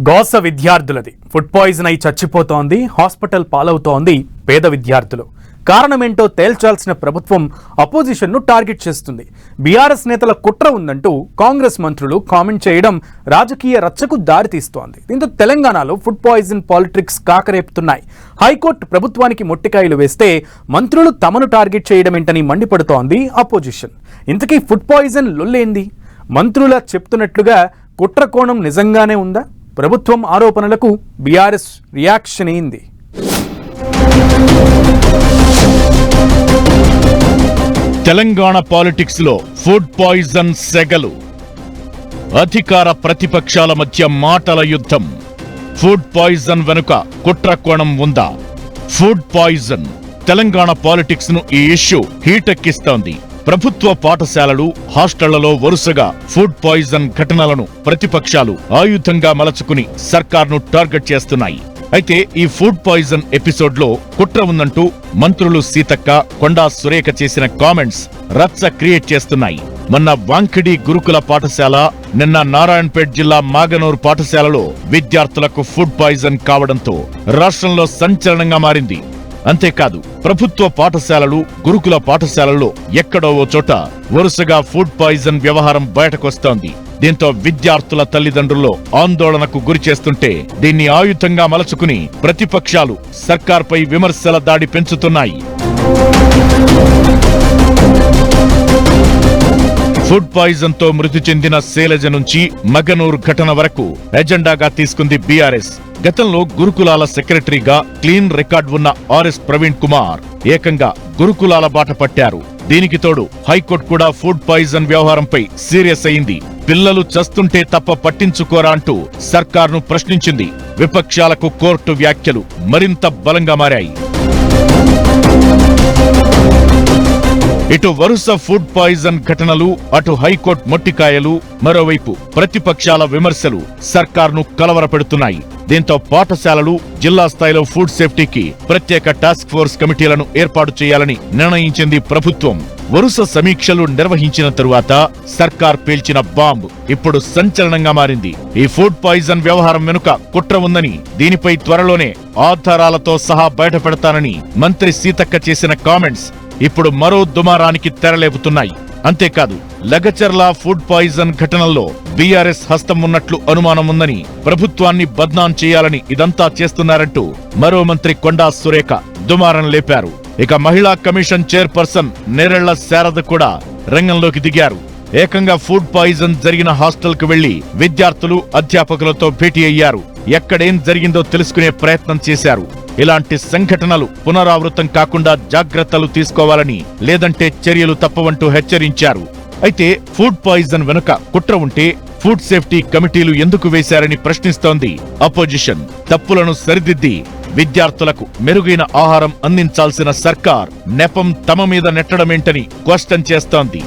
గోస విద్యార్థులది food poison అయి చచ్చిపోతోంది, hospital పాలవుతోంది పేద విద్యార్థులు. కారణమేంటో తేల్చాల్సిన ప్రభుత్వం అపోజిషన్ను టార్గెట్ చేస్తుంది. బీఆర్ఎస్ నేతల కుట్ర ఉందంటూ కాంగ్రెస్ మంత్రులు కామెంట్ చేయడం రాజకీయ రచ్చకు దారితీస్తోంది. దీంతో తెలంగాణలో ఫుడ్ పాయిజన్ పాలిటిక్స్ కాకరేపుతున్నాయి. హైకోర్టు ప్రభుత్వానికి మొట్టికాయలు వేస్తే మంత్రులు తమను టార్గెట్ చేయడమేంటని మండిపడుతోంది అపోజిషన్. ఇంతకీ ఫుడ్ పాయిజన్ లొల్లేంది? మంత్రుల చెప్తున్నట్లుగా కుట్ర కోణం నిజంగానే ఉందా? ప్రభుత్వం ఆరోపణలకు బీఆర్ఎస్ రియాక్షన్ ఏంది? తెలంగాణ పాలిటిక్స్ లో ఫుడ్ పాయిజన్ సెగలు. అధికార ప్రతిపక్షాల మధ్య మాటల యుద్ధం. ఫుడ్ పాయిజన్ వెనుక కుట్ర కోణం ఉందా? ఫుడ్ పాయిజన్ తెలంగాణ పాలిటిక్స్ ను ఈ ఇష్యూ హీటెక్కిస్తోంది. ప్రభుత్వ పాఠశాలలు, హాస్టళ్లలో వరుసగా ఫుడ్ పాయిజన్ ఘటనలను ప్రతిపక్షాలు ఆయుధంగా మలచుకుని సర్కార్ను టార్గెట్ చేస్తున్నాయి. అయితే ఈ ఫుడ్ పాయిజన్ ఎపిసోడ్ లో కుట్ర ఉందంటూ మంత్రులు సీతక్క, కొండా సురేఖ చేసిన కామెంట్స్ రచ్చ క్రియేట్ చేస్తున్నాయి. మొన్న వాంకిడి గురుకుల పాఠశాల, నిన్న నారాయణపేట్ జిల్లా మాగనూర్ పాఠశాలలో విద్యార్థులకు ఫుడ్ పాయిజన్ కావడంతో రాష్ట్రంలో సంచలనంగా మారింది. అంతేకాదు, ప్రభుత్వ పాఠశాలలు, గురుకుల పాఠశాలల్లో ఎక్కడో ఓ చోట వరుసగా ఫుడ్ పాయిజన్ వ్యవహారం బయటకొస్తోంది. దీంతో విద్యార్థుల తల్లిదండ్రుల్లో ఆందోళనకు గురిచేస్తుంటే దీన్ని ఆయుధంగా మలచుకుని ప్రతిపక్షాలు సర్కార్పై విమర్శల దాడి పెంచుతున్నాయి. ఫుడ్ పాయిజన్ తో మృతి చెందిన శైలజ నుంచి మగనూర్ ఘటన వరకు ఎజెండాగా తీసుకుంది బీఆర్ఎస్. గతంలో గురుకులాల సెక్రటరీగా క్లీన్ రికార్డ్ ఉన్న ఆర్ఎస్ ప్రవీణ్ కుమార్ ఏకంగా గురుకులాల బాట పట్టారు. దీనికి తోడు హైకోర్టు కూడా ఫుడ్ పాయిజన్ వ్యవహారంపై సీరియస్ అయింది. పిల్లలు చస్తుంటే తప్ప పట్టించుకోరా అంటూ సర్కార్ను ప్రశ్నించింది. విపక్షాలకు కోర్టు వ్యాఖ్యలు మరింత బలంగా మారాయి. ఇటు వరుస ఫుడ్ పాయిజన్ ఘటనలు, అటు హైకోర్టు మొట్టికాయలు, మరోవైపు ప్రతిపక్షాల విమర్శలు సర్కార్ను కలవరపెడుతున్నాయి. దీంతో పాఠశాలలు, జిల్లా స్థాయిలో ఫుడ్ సేఫ్టీకి ప్రత్యేక టాస్క్ ఫోర్స్ కమిటీలను ఏర్పాటు చేయాలని నిర్ణయించింది ప్రభుత్వం. వరుస సమీక్షలు నిర్వహించిన తరువాత సర్కార్ పేల్చిన బాంబ్ ఇప్పుడు సంచలనంగా మారింది. ఈ ఫుడ్ పాయిజన్ వ్యవహారం వెనుక కుట్ర ఉందని, దీనిపై త్వరలోనే ఆధారాలతో సహా బయటపెడతానని మంత్రి సీతక్క చేసిన కామెంట్స్ ఇప్పుడు మరో దుమారానికి తెరలేపుతున్నాయి. అంతేకాదు, లగచర్ల ఫుడ్ పాయిజన్ ఘటనల్లో బీఆర్ఎస్ హస్తం ఉన్నట్లు అనుమానం ఉందని, ప్రభుత్వాన్ని బద్నాం చేయాలని ఇదంతా చేస్తున్నారంటూ మరో మంత్రి కొండా సురేఖ దుమారం లేపారు. ఇక మహిళా కమిషన్ చైర్పర్సన్ నేరెళ్ల శారద కూడా రంగంలోకి దిగారు. ఏకంగా ఫుడ్ పాయిజన్ జరిగిన హాస్టల్ కు వెళ్లి విద్యార్థులు, అధ్యాపకులతో భేటీ అయ్యారు. ఎక్కడేం జరిగిందో తెలుసుకునే ప్రయత్నం చేశారు. ఇలాంటి సంఘటనలు పునరావృతం కాకుండా జాగ్రత్తలు తీసుకోవాలని, లేదంటే చర్యలు తప్పవంటూ హెచ్చరించారు. అయితే ఫుడ్ పాయిజన్ వెనుక కుట్ర ఉంటే ఫుడ్ సేఫ్టీ కమిటీలు ఎందుకు వేశారని ప్రశ్నిస్తోంది అపోజిషన్. తప్పులను సరిదిద్ది విద్యార్థులకు మెరుగైన ఆహారం అందించాల్సిన సర్కార్ నెపం తమ మీద నెట్టడమేంటని క్వశ్చన్ చేస్తోంది.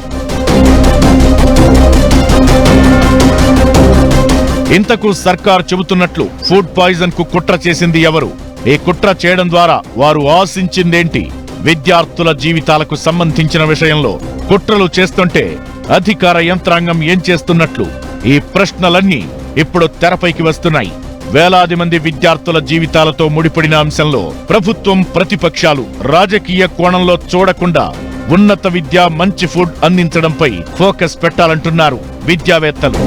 ఇంతకు సర్కార్ చెబుతున్నట్లు ఫుడ్ పాయిజన్ కు కుట్ర చేసింది ఎవరు? ఈ కుట్ర చేయడం ద్వారా వారు ఆశించిందేంటి? విద్యార్థుల జీవితాలకు సంబంధించిన విషయంలో కుట్రలు చేస్తుంటే అధికార యంత్రాంగం ఏం చేస్తున్నట్లు? ఈ ప్రశ్నలన్నీ ఇప్పుడు తెరపైకి వస్తున్నాయి. వేలాది మంది విద్యార్థుల జీవితాలతో ముడిపడిన అంశంలో ప్రభుత్వం, ప్రతిపక్షాలు రాజకీయ కోణంలో చూడకుండా ఉన్నత విద్య, మంచి ఫుడ్ అందించడంపై ఫోకస్ పెట్టాలంటున్నారు విద్యావేత్తలు.